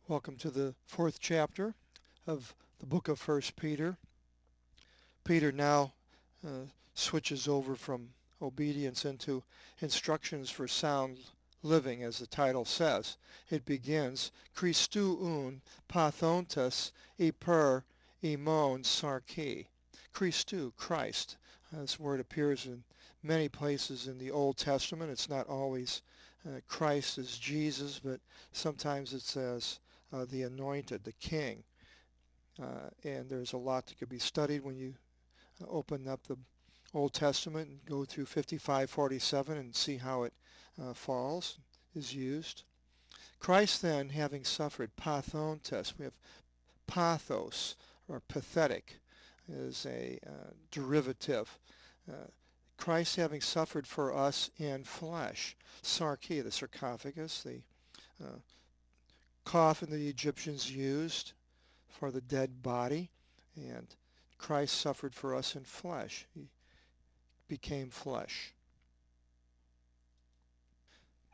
Welcome to the fourth chapter of the book of First Peter. Peter now uh, switches over from obedience into instructions for sound living, as the title says. It begins, Christou un pathontes hyper imon sarki. Christou, Christ. This word appears in many places in the Old Testament. It's not always Christ as Jesus, but sometimes it says the anointed, the king. And there's a lot that could be studied when you open up the Old Testament and go through 55:47 and see how it falls, is used. Christ then, having suffered pathontes, we have pathos, or pathetic, is a derivative. Uh, Christ having suffered for us in flesh. Sarki, the sarcophagus, the uh, coffin the Egyptians used for the dead body, and Christ suffered for us in flesh. He became flesh.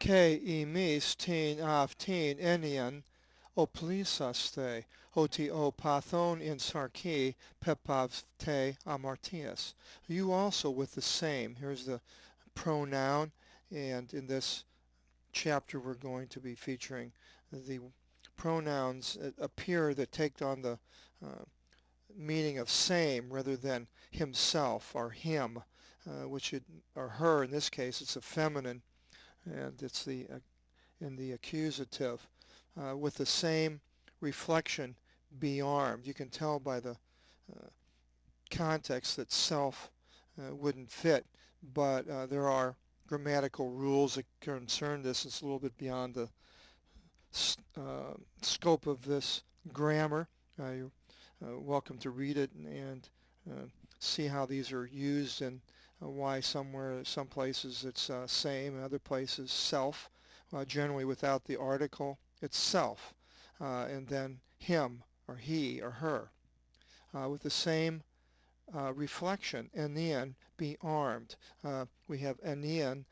Ke emis tin aftin enian oplisaste oti o pathon in sarki pepavte amartias. You also with the same. Here's the pronoun, and in this chapter we're going to be featuring the pronouns that appear that take on the uh, meaning of same rather than himself or him, or her. In this case, it's a feminine, and it's the in the accusative, with the same reflection. Be armed. You can tell by the context that self wouldn't fit, but there are grammatical rules that concern this. It's a little bit beyond the scope of this grammar. You're welcome to read it and see how these are used, and why some places it's same, and other places self, generally without the article. It's self, and then him or he or her, with the same reflection. Enian, be armed. We have enian,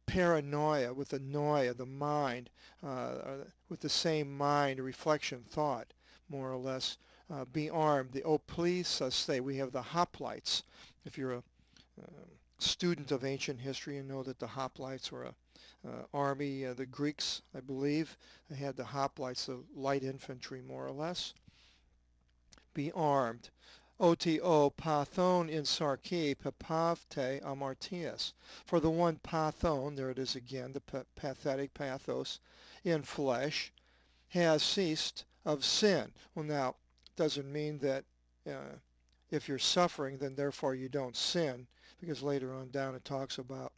paranoia, with the noia, the mind, with the same mind, reflection, thought, more or less. Be armed. The oplisas, we have the hoplites. If you're a student of ancient history, you know that the hoplites were a army. The Greeks, I believe, they had the hoplites, the light infantry, more or less. Be armed. OTO pathon in sarki pepavte amartias. For the one pathon, there it is again, the pathetic pathos, in flesh, has ceased of sin. Well, now, it doesn't mean that if you're suffering, then therefore you don't sin, because later on down it talks about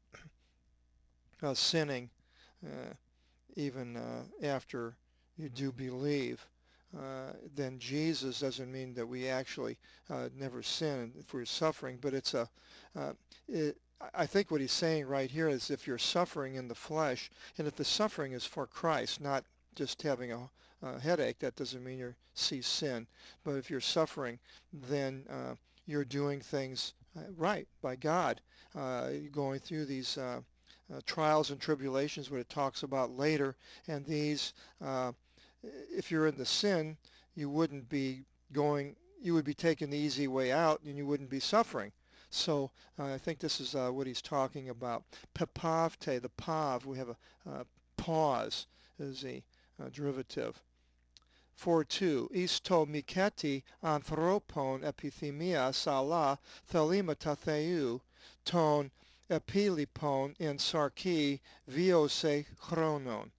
sinning uh, even after you do believe. Then Jesus doesn't mean that we actually never sin if we're suffering, but it's uh, it, I think what he's saying right here is if you're suffering in the flesh, and if the suffering is for Christ, not just having a headache, that doesn't mean you cease sin. But if you're suffering, then you're doing things right by God. Going through these trials and tribulations, what it talks about later, and these if you're in the sin, you wouldn't be you would be taking the easy way out, and you wouldn't be suffering. So I think this is what he's talking about. Pepavte, the pav, we have a pause as a derivative. 4:2, isto miketi anthropon epithemia sala thalimata theou, ton epilipon in sarki viose chronon.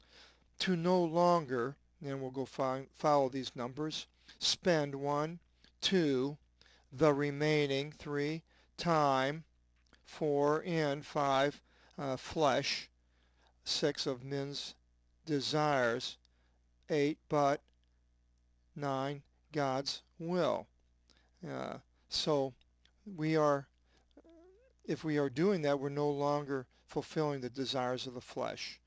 To no longer, and we'll go follow these numbers, spend 1, 2, the remaining 3, time 4, in 5, flesh 6, of men's desires 8, but 9, God's will. Uh, so we are, if we are doing that, we're no longer fulfilling the desires of the flesh.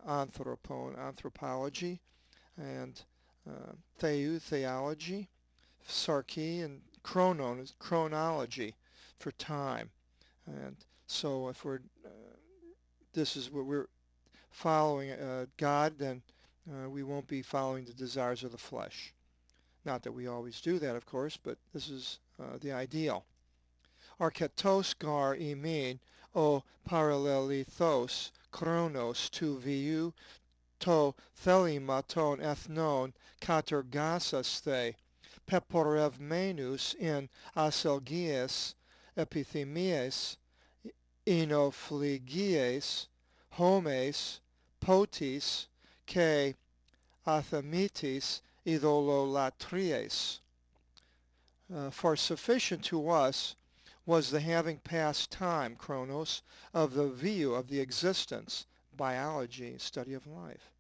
Anthropon, anthropology, and theou, theology, sarki, and chronon is chronology for time. And so if we're, this is what we're following God, then We won't be following the desires of the flesh. Not that we always do that, of course, but this is the ideal. Arketos gar imin o parallelithos chronos tu viu to thelema ton ethnon katergasas the peporevmenus in aselgies epithemias enophlegyes homes potis ke athamitis idololatries. For sufficient to us was the having past time, chronos, of the view of the existence, biology, study of life.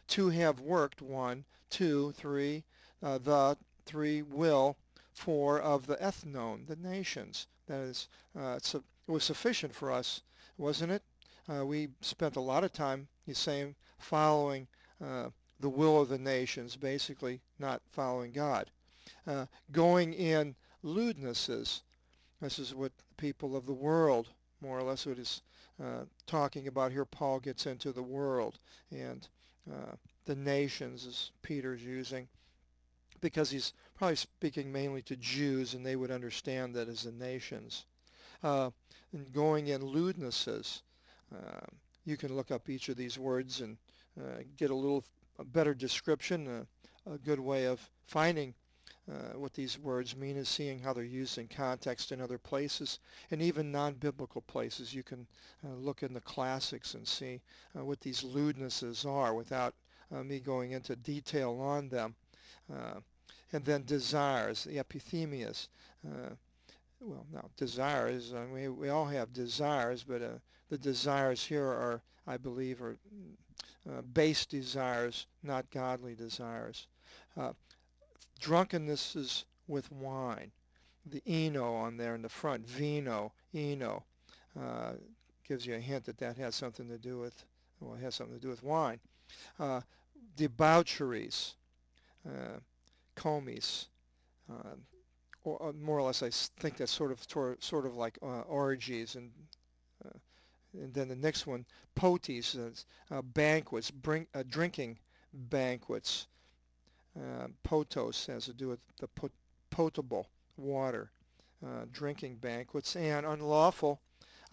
To have worked, 1, 2, 3, the 3 will, 4 of the ethnon, the nations. That is, it was sufficient for us, wasn't it? We spent a lot of time, he's saying, following the will of the nations, basically not following God. Going in lewdnesses. This is what people of the world, more or less what is talking about here. Paul gets into the world and the nations, as Peter's using, because he's probably speaking mainly to Jews, and they would understand that as the nations. And going in lewdnesses. You can look up each of these words and get a better description. A good way of finding what these words mean is seeing how they're used in context in other places, and even non-biblical places. You can look in the classics and see what these lewdnesses are without me going into detail on them. And then desires, the epithemias. Well, now desires, we all have desires, but the desires here are, I believe, are base desires, not godly desires. Drunkenness is with wine. The eno on there in the front, vino, eno, uh, gives you a hint that that has something to do with, well, it has something to do with wine. Uh, Debaucheries, comies, uh, or more or less, I think that's sort of like orgies, uh, and then the next one, poties, banquets, drinking banquets. Potos has to do with the potable water, drinking banquets, and unlawful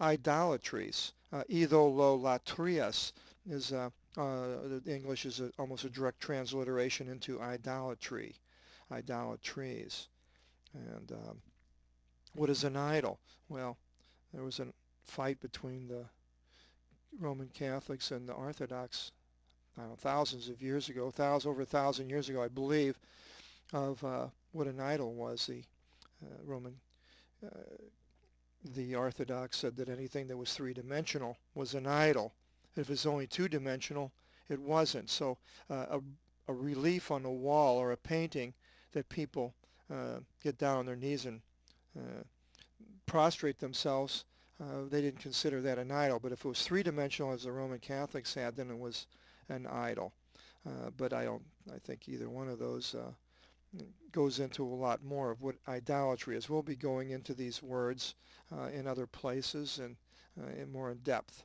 idolatries. Idololatrias is the English is almost a direct transliteration into idolatry, idolatries. And what is an idol? Well, there was a fight between the Roman Catholics and the Orthodox, I don't know, thousands of years ago, over 1,000 years ago, I believe, of what an idol was. The Roman, uh, the Orthodox said that anything that was three-dimensional was an idol. If it's only two-dimensional, it wasn't. So a relief on a wall or a painting that people get down on their knees and uh, prostrate themselves, they didn't consider that an idol. But if it was three-dimensional, as the Roman Catholics had, then it was an idol. But I think either one of those goes into a lot more of what idolatry is. We'll be going into these words in other places and in more in depth.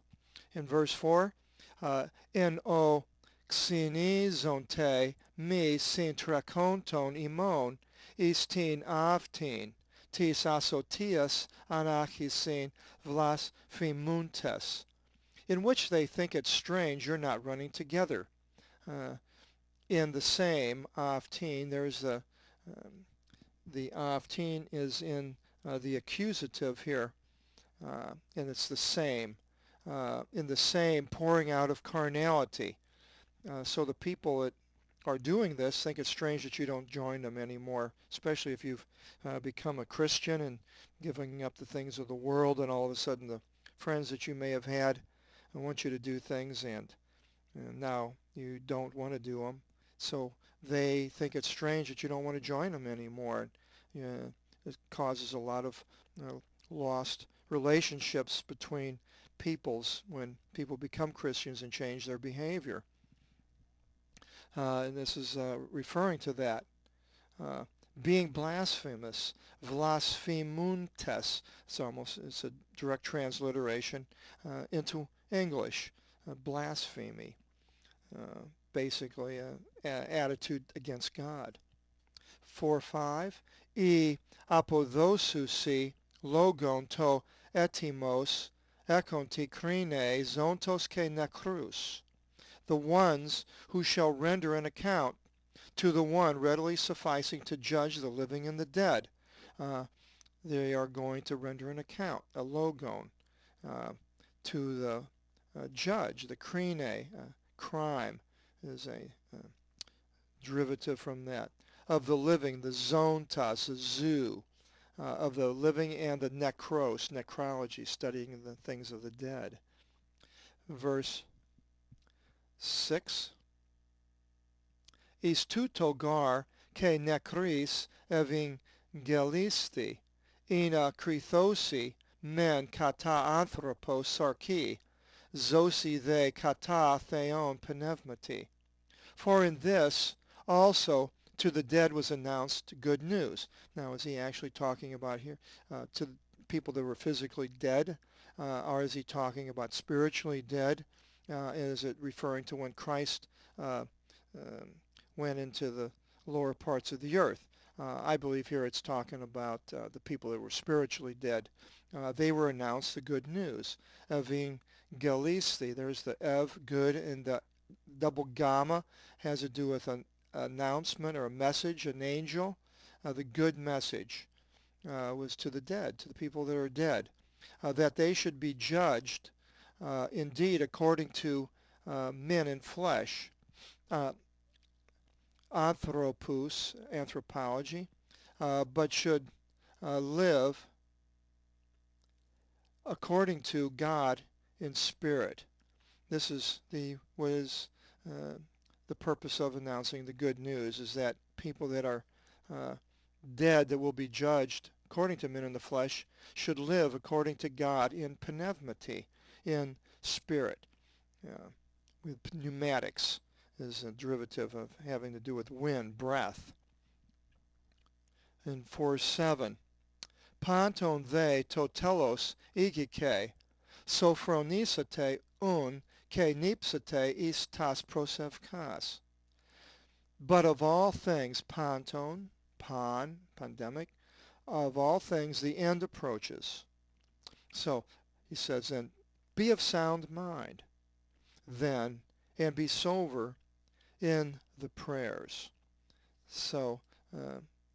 In verse 4, en o xenizonte me sintrakonton imon istin avtin tis asotias anachisin vlas fimuntes, in which they think it strange you're not running together. In the same aftin, there's the aftin is in the accusative here, and it's the same. In the same pouring out of carnality. So the people that are doing this think it's strange that you don't join them anymore, especially if you've become a Christian and giving up the things of the world, and all of a sudden the friends that you may have had want you to do things, and now you don't want to do them. So they think it's strange that you don't want to join them anymore. It causes a lot of lost relationships between peoples when people become Christians and change their behavior. And this is referring to that. Uh, Being blasphemous, blasphemuntes, it's a direct transliteration into English, blasphemy. basically an attitude against God. 4:5 E apodosousi logon to etimos ekonti krine zontos ke necrus. The ones who shall render an account to the one readily sufficing to judge the living and the dead. Uh, they are going to render an account, a logon, uh, to the judge. The krine, crime, is a derivative from that. Of the living, the zontas, the zoo, of the living, and the necros, necrology, studying the things of the dead. Verse 6. Is tutogar ke necris evangelisti, ina krithosi men kata anthropos sarki, zosi they kata theon pneumati. For in this also to the dead was announced good news. Now, is he actually talking about here to people that were physically dead, or is he talking about spiritually dead? Is it referring to when Christ uh, um, went into the lower parts of the earth? I believe here it's talking about the people that were spiritually dead. They were announced the good news. Evangelisti, there's the ev, good, and the double gamma has to do with an announcement or a message, an angel. The good message was to the dead, to the people that are dead, that they should be judged indeed according to men in flesh, uh, anthropos, anthropology, but should live according to God in spirit. This is what is uh, the purpose of announcing the good news, is that people that are uh, dead that will be judged according to men in the flesh should live according to God in pneumati, in spirit. With pneumatics is a derivative of having to do with wind, breath. And 4:7, Panton they totelos igike, sophronisate un ke nipsate istas prosevkas. But of all things, panton, pandemic, of all things the end approaches. So he says then, be of sound mind then, and be sober in the prayers. So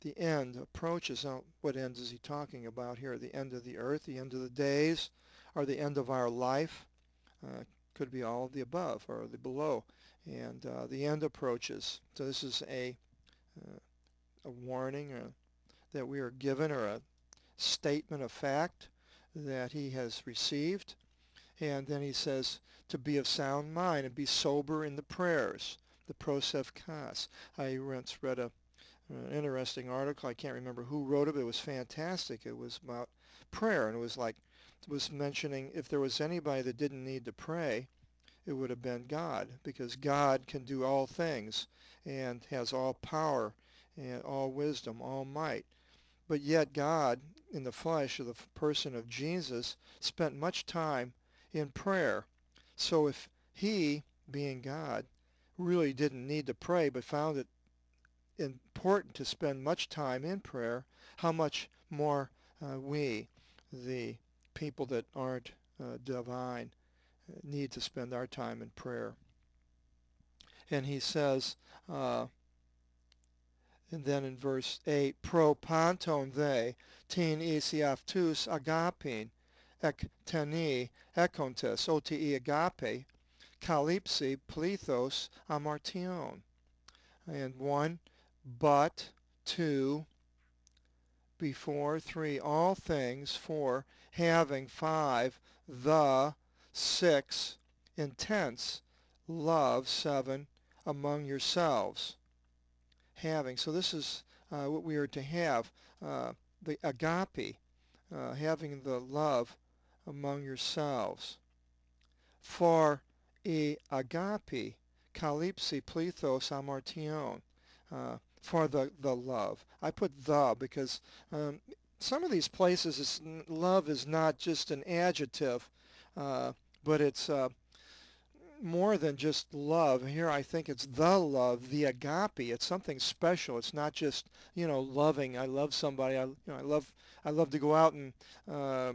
the end approaches. Now, what end is he talking about here? The end of the earth, the end of the days, or the end of our life? Could be all of the above or the below. And the end approaches. So this is a warning that we are given, or a statement of fact that he has received. And then he says to be of sound mind and be sober in the prayers, the prosevkas. I once read an interesting article. I can't remember who wrote it, but it was fantastic. It was about prayer, and it was mentioning if there was anybody that didn't need to pray, it would have been God, because God can do all things and has all power and all wisdom, all might. But yet God, in the flesh of the person of Jesus, spent much time in prayer. So if he, being God, really didn't need to pray but found it important to spend much time in prayer, how much more we, the people that aren't divine, need to spend our time in prayer. And he says, and then in verse 8, pro panton they, tin isiaftus agapin, ek teni ekontes oti agape, calypsi plethos amartion. And 1, but, 2, before, 3, all things, 4, having, 5, the, 6, intense, love, 7, among yourselves. Having. So this is what we are to have, the agape, having the love among yourselves. For agape, calypsi plethos amartion, for the love. I put the because some of these places love is not just an adjective, but it's more than just love. Here I think it's the love, the agape. It's something special. It's not just, loving. I love somebody. I love to go out and uh,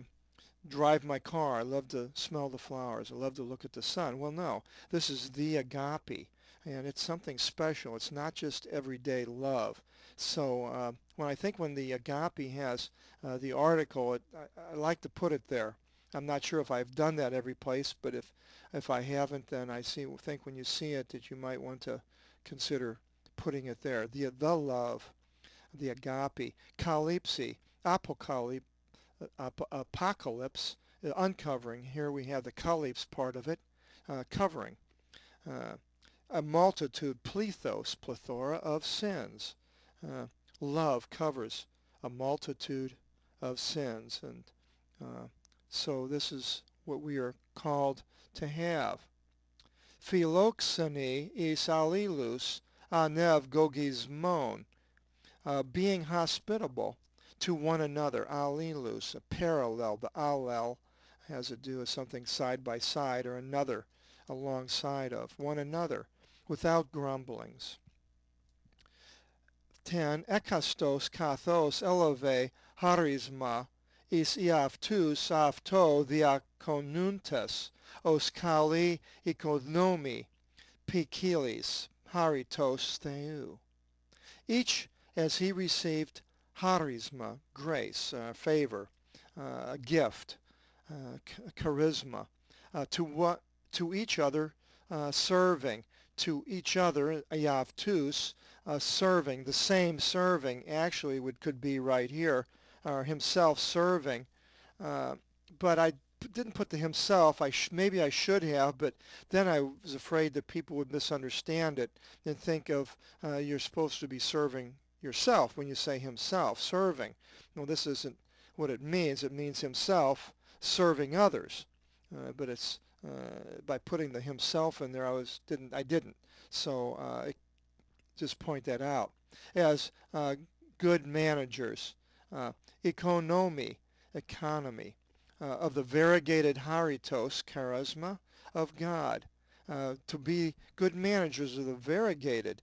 drive my car. I love to smell the flowers. I love to look at the sun. Well, no, this is the agape, and it's something special. It's not just everyday love. So when the agape has the article, I like to put it there. I'm not sure if I've done that every place, but if I haven't, then think when you see it that you might want to consider putting it there. The love, the agape, calypsi, apocalypse, apocalypse, uncovering. Here we have the calypse part of it, covering. Uh, a multitude, plethos, plethora of sins. Uh, Love covers a multitude of sins. And so this is what we are called to have. Philoxeny is allelus anev gogismon, being hospitable to one another. Allelus, a parallel. The allel has to do with something side by side or another alongside of one another without grumblings. 10. Ekastos kathos eleve harisma is iaftus afto diakonuntes os kali ikonomi pikilis haritos theou. Each as he received charisma, grace, favor, a gift, charisma, to each other serving, to each other, iavtus, serving, the same serving, actually could be right here, or himself serving, but I didn't put the himself. Maybe I should have, but then I was afraid that people would misunderstand it and think of you're supposed to be serving yourself when you say himself, serving. No, this isn't what it means. It means himself serving others, but it's by putting the himself in there. I didn't. So just point that out. As good managers, economy, economy, of the variegated haritos, charisma of God, to be good managers of the variegated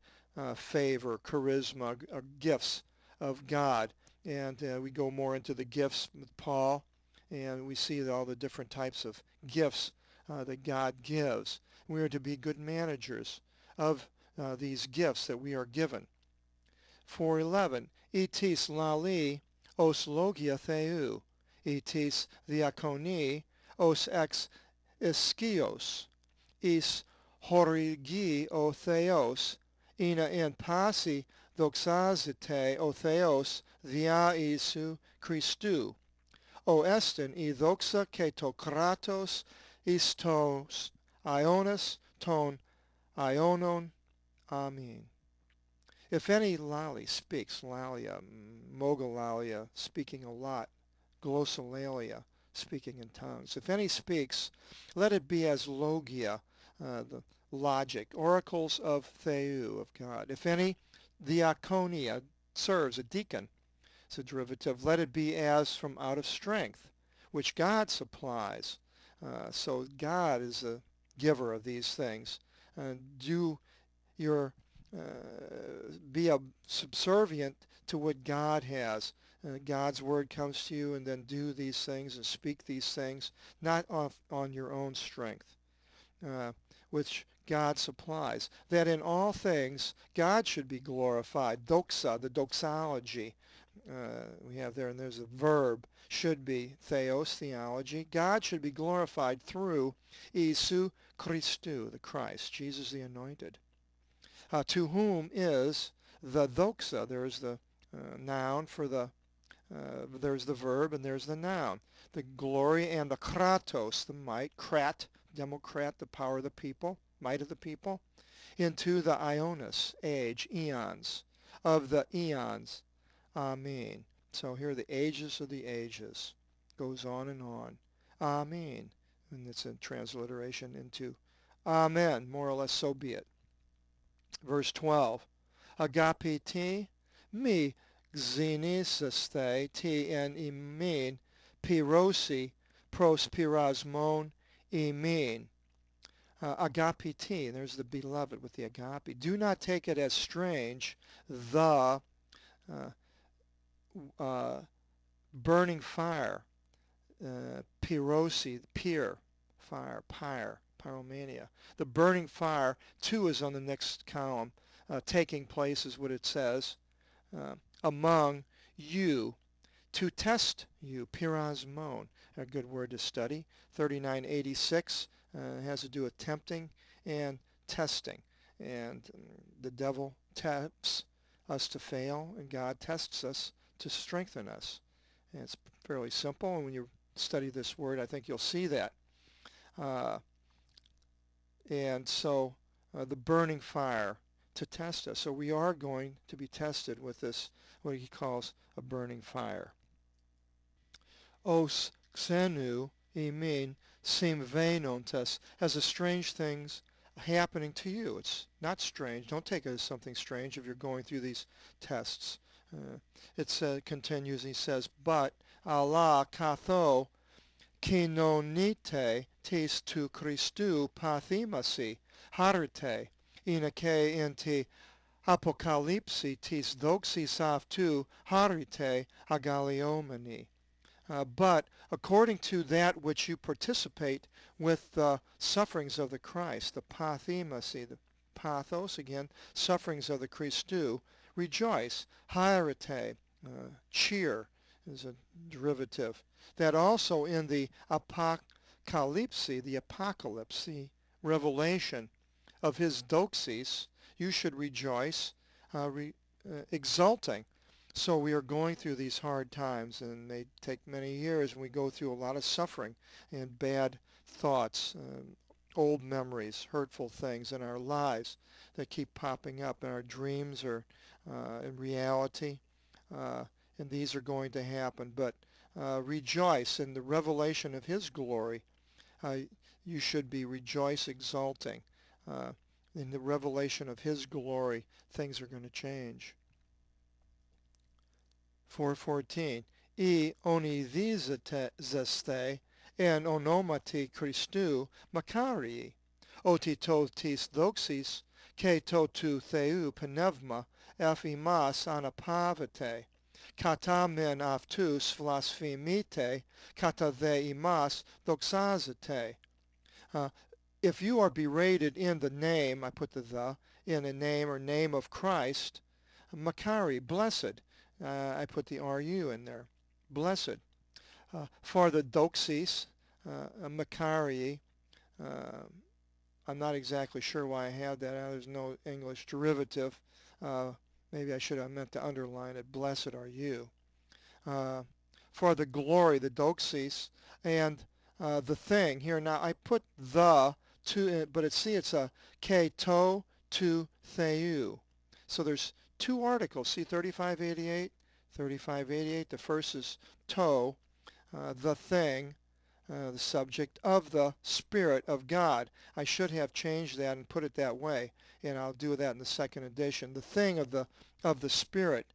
favor, charisma, gifts of God. And we go more into the gifts with Paul, and we see all the different types of gifts that God gives. We are to be good managers of these gifts that we are given. 4:11, Etis lali os logia theou, etis diakoni os ex iskios, is horigi o theos, ina en pasi doxazite o theos dia Isu Christou, o esten I doxa ke to kratos istos ionos ton ionon. Amen. If any lali speaks, lalia, mogolalia, speaking a lot, glossolalia, speaking in tongues. If any speaks, let it be as logia, the logic, oracles of theou, of God. If any diaconia serves, a deacon, it's a derivative, let it be as from out of strength, which God supplies. So God is the giver of these things. Do your be subservient to what God has. God's word comes to you, and then do these things and speak these things, not on your own strength, which God supplies. That in all things God should be glorified. Doxa, the doxology we have there, and there's a verb, should be, theos, theology. God should be glorified through Isu Christou, the Christ, Jesus the Anointed. To whom is the doxa. There's the noun for there's the verb and there's the noun. The glory and the kratos, the might, krat, democrat, the power of the people, might of the people, into the ionos, age, eons, of the eons. Amen. So here are the ages of the ages. Goes on and on. Amen. And it's a transliteration into amen, more or less, so be it. Verse 12, agapiti mi xeniseste ti en imen pirosi pros pirasmon imen. Agapiti, there's the beloved with the agape. Do not take it as strange, the uh, uh, burning fire, pyrosi, pyr, fire, pyromania. The burning fire, too, is on the next column. Taking place is what it says. Uh, among you, to test you, pirasmon, a good word to study. 3986 has to do with tempting and testing. And the devil tempts us to fail, and God tests us to strengthen us. And it's fairly simple, and when you study this word, I think you'll see that. Uh, and so the burning fire to test us. So we are going to be tested with this, what he calls a burning fire. Os xenu imin sim venontes, as a strange things happening to you. It's not strange. Don't take it as something strange if you're going through these tests. It continues, he says, but Allah katho kinonite tis tu Christu pathimasi harite inake inti apocalypsi tis doxis aftu harite agaliomani. But according to that which you participate with the sufferings of the Christ, the pathimasi, the pathos again, sufferings of the Christu, rejoice, hierete, cheer is a derivative. That also in the apocalypse, the apocalypse, the revelation of his doxis, you should rejoice, exulting. So we are going through these hard times, and they take many years, and we go through a lot of suffering and bad thoughts, old memories, hurtful things in our lives that keep popping up in our dreams or in reality. Uh, and these are going to happen. But rejoice in the revelation of his glory. You should be rejoice, exulting. Uh, in the revelation of his glory, things are going to change. 4:14. E onidizeste en onomati Christu Makarii, oti to tis doxis, ke to tu theou pneuma eph imas anapavete, kata men aftus blasphemite, kata the imas doxazete. Uh, if you are berated in the name, I put the in a name or name of Christ, Makari, blessed. I put the RU in there. Blessed. For the doxis, Makari, uh, I'm not exactly sure why I have that. There's no English derivative. Uh, Maybe I should have meant to underline it. Blessed are you. Uh, for the glory, the doxis, and the thing. Here now I put the to, but it's a ke to theou. So there's two articles. See 3588, 3588. The first is to, the thing, the subject of the Spirit of God. I should have changed that and put it that way, and I'll do that in the second edition. The thing of the Spirit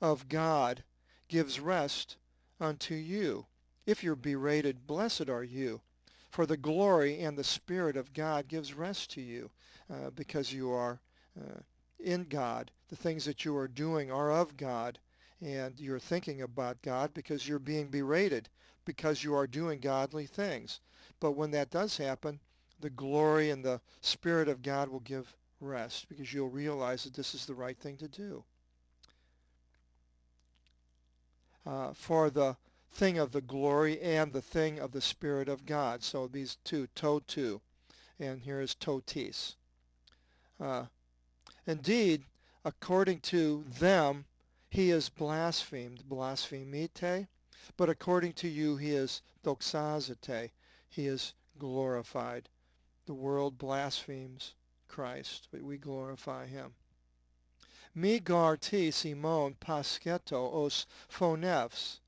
of God gives rest unto you. If you're berated, blessed are you. For the glory and the Spirit of God gives rest to you because you are in God. The things that you are doing are of God, and you're thinking about God because you're being berated because you are doing godly things. But when that does happen, the glory and the Spirit of God will give rest because you'll realize that this is the right thing to do. For the thing of the glory and the thing of the Spirit of God. So these two, to, and here is totis. Indeed, according to them, he is blasphemed, blasphemite, but according to you, he is doxazite, he is glorified. The world blasphemes Christ, but we glorify him. Mi garti Simon pasketo os phonevs,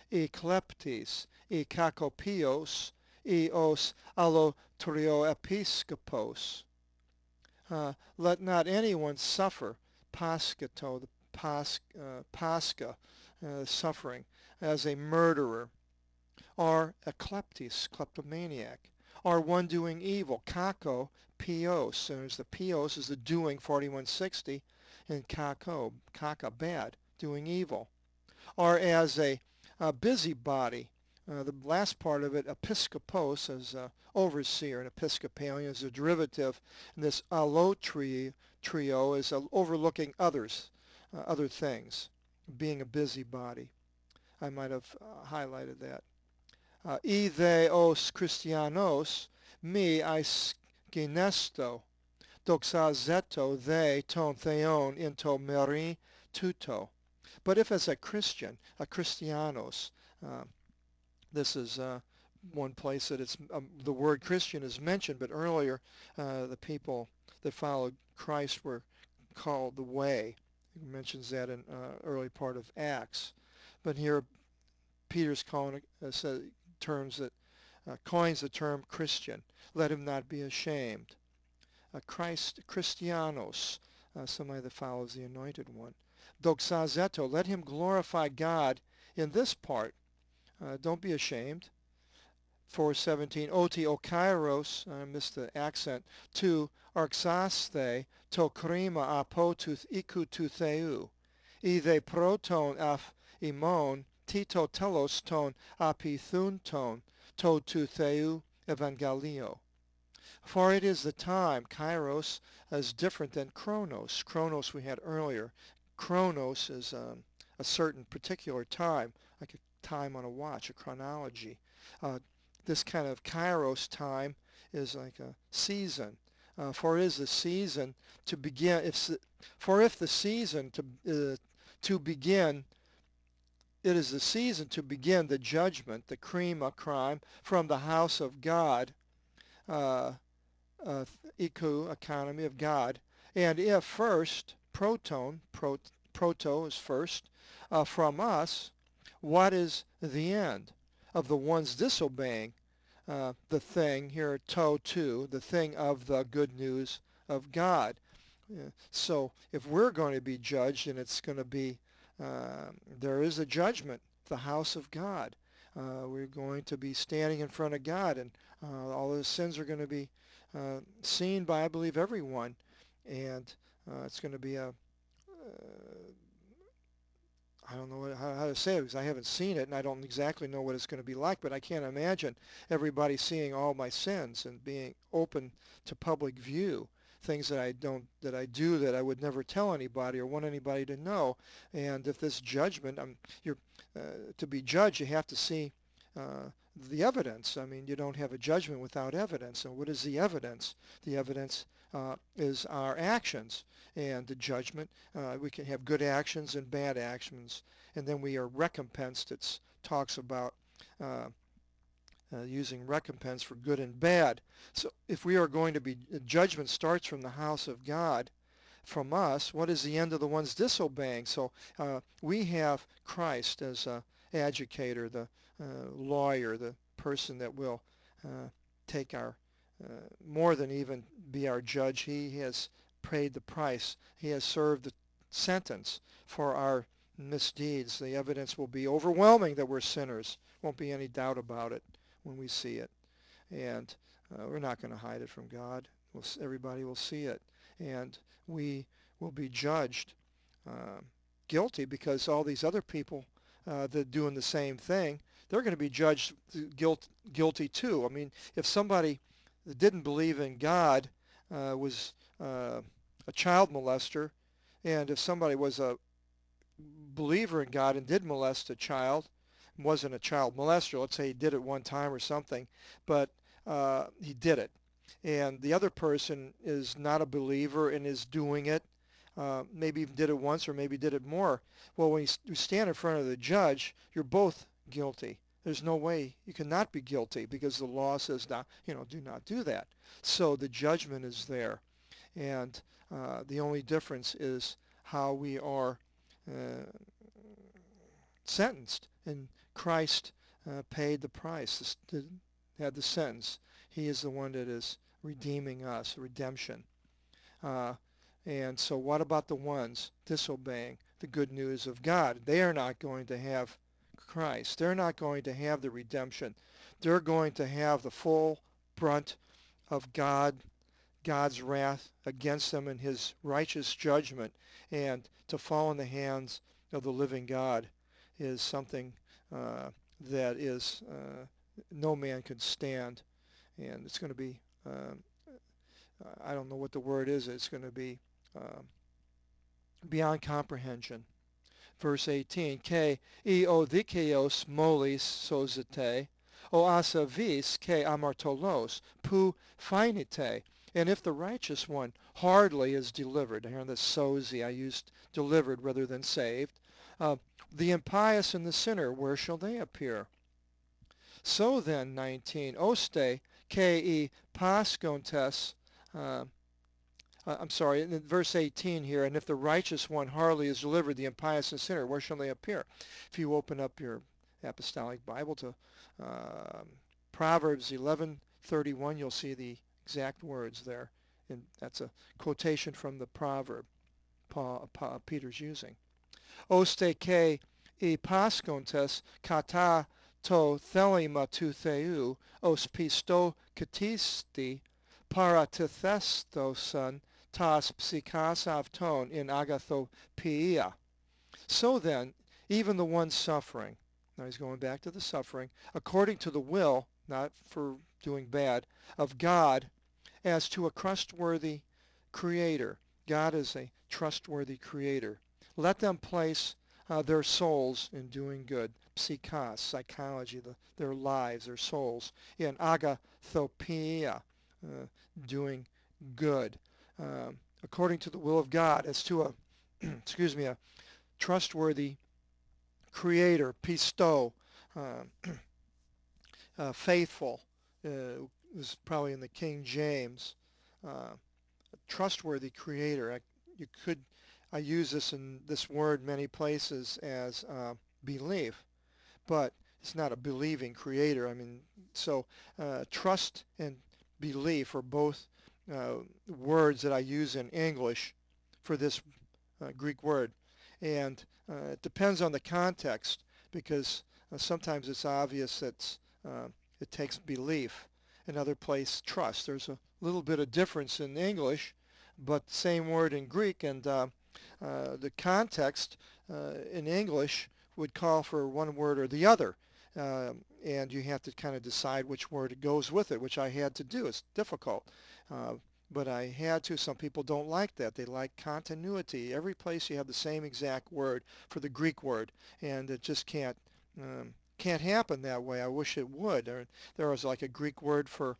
e kleptis, e kakopios, e os allotrio episkopos. Let not anyone suffer, pasketo, the pascha, suffering, as a murderer, or a kleptis, kleptomaniac, or one doing evil. Kako, pios. And there's the pios is the doing, 4160, and kako, kaka, bad, doing evil. Or as a busybody. The last part of it, episkopos, as overseer, and episcopalian is a derivative. And this trio is overlooking others, other things, being a busybody. I might have highlighted that. Itheos Christianos, me genesto, doxa zeto, they ton theon into meri tuto. But if as a Christian, a Christianos, uh, this is one place that the word Christian is mentioned, but earlier the people that followed Christ were called the Way. He mentions that in early part of Acts. But here Peter's calling terms that coins the term Christian. Let him not be ashamed. Christianos, somebody that follows the Anointed One. Doxazeto, let him glorify God in this part. Don't be ashamed. 4:17, oti o kairos, I missed the accent, to arxasthe to krima apotuth ikutu theu. Eithe proton af imon, tito telos ton apithun ton, to theu evangelio. For it is the time. Kairos is different than chronos. Chronos we had earlier. Chronos is a certain particular time, like a time on a watch, a chronology. This kind of kairos time is like a season. For it is the season to begin. If the season to begin, it is the season to begin the judgment, the crime from the house of God. Uh, Iku, economy of God, and if first, proto is first, from us, what is the end of the ones disobeying the thing here, the thing of the good news of God. So if we're going to be judged, and it's going to be, there is a judgment, the house of God. We're going to be standing in front of God, and all the sins are going to be seen by, I believe, everyone. And it's going to be I don't know how to say it because I haven't seen it and I don't exactly know what it's going to be like, but I can't imagine everybody seeing all my sins and being open to public view, things that I do that I would never tell anybody or want anybody to know. And if this judgment, to be judged, you have to see the evidence. I mean, you don't have a judgment without evidence. And what is the evidence? The evidence is our actions. And the judgment, we can have good actions and bad actions, and then we are recompensed. It talks about using recompense for good and bad. So if we are going to be, judgment starts from the house of God, from us. What is the end of the ones disobeying? So we have Christ as an educator, the lawyer, the person that will take our, more than even be our judge. He has paid the price. He has served the sentence for our misdeeds. The evidence will be overwhelming that we're sinners. Won't be any doubt about it when we see it. And we're not going to hide it from God. Everybody will see it. And we will be judged guilty because all these other people that are doing the same thing, they're going to be judged guilty too. I mean, if somebody that didn't believe in God was a child molester, and if somebody was a believer in God and did molest a child, wasn't a child molester, let's say he did it one time or something, but he did it, and the other person is not a believer and is doing it, maybe even did it once or maybe did it more. Well, when you stand in front of the judge, you're both guilty. There's no way you cannot be guilty because the law says, do not do that. So the judgment is there. And the only difference is how we are sentenced. And Christ paid the price, had the sentence. He is the one that is redeeming us, redemption. And so what about the ones disobeying the good news of God? They are not going to have Christ. They're not going to have the redemption. They're going to have the full brunt of God's wrath against them and his righteous judgment, and to fall in the hands of the living God is something that is no man could stand, and it's going to be I don't know what the word is. It's going to be uh, beyond comprehension. Verse 18, Ke o dikeos molis sozete, o asavis ke amartolos, pu finite. And if the righteous one hardly is delivered, here in the sozi I used delivered rather than saved, the impious and the sinner, where shall they appear? So then, 19, oste ke pascontes, uh, I'm sorry, in verse 18 here, and if the righteous one hardly is delivered, the impious and sinner, where shall they appear? If you open up your Apostolic Bible to Proverbs 11:31, you'll see the exact words there. And that's a quotation from the proverb Peter's using. Oste ke e pascontes kata to thelema tu theou, os pisto katisti paratithestos tas psychas avton in agathopeia. So then, even the one suffering, now he's going back to the suffering, according to the will, not for doing bad, of God, as to a trustworthy creator. God is a trustworthy creator. Let them place their souls in doing good, psychos, psychology, their lives, their souls, in agathopeia, doing good, according to the will of God, as to a, excuse me, a trustworthy creator, pisto, uh, faithful, is probably in the King James, a trustworthy creator. I use this word many places as belief, but it's not a believing creator. I mean, so trust and belief are both words that I use in English for this Greek word. And it depends on the context, because sometimes it's obvious that it takes belief. In other place, trust. There's a little bit of difference in English, but same word in Greek, and the context in English would call for one word or the other. And you have to kind of decide which word goes with it, which I had to do. It's difficult. Uh, but I had to. Some people don't like that. They like continuity. Every place you have the same exact word for the Greek word, and it just can't happen that way. I wish it would. There was like a Greek word for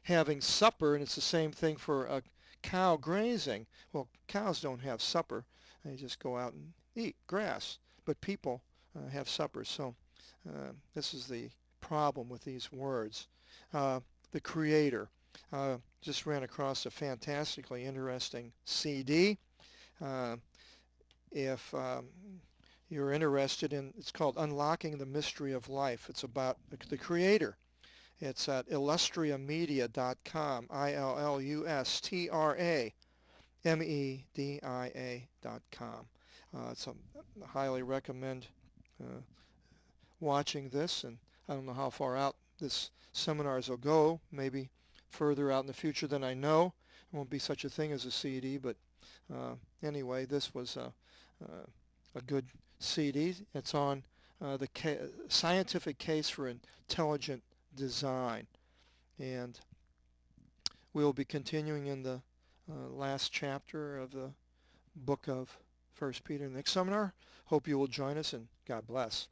having supper, and it's the same thing for a cow grazing. Well, cows don't have supper. They just go out and eat grass. But people have supper. So this is the problem with these words. The Creator. Just ran across a fantastically interesting CD. Uh, if you're interested in, it's called Unlocking the Mystery of Life. It's about the Creator. It's at illustriamedia.com, illustramedia.com. I highly recommend uh, watching this, and I don't know how far out this seminars will go, maybe further out in the future than I know. It won't be such a thing as a CD, but anyway, this was a good CD. It's on the scientific case for intelligent design, and we'll be continuing in the last chapter of the book of First Peter next seminar. Hope you will join us, and God bless.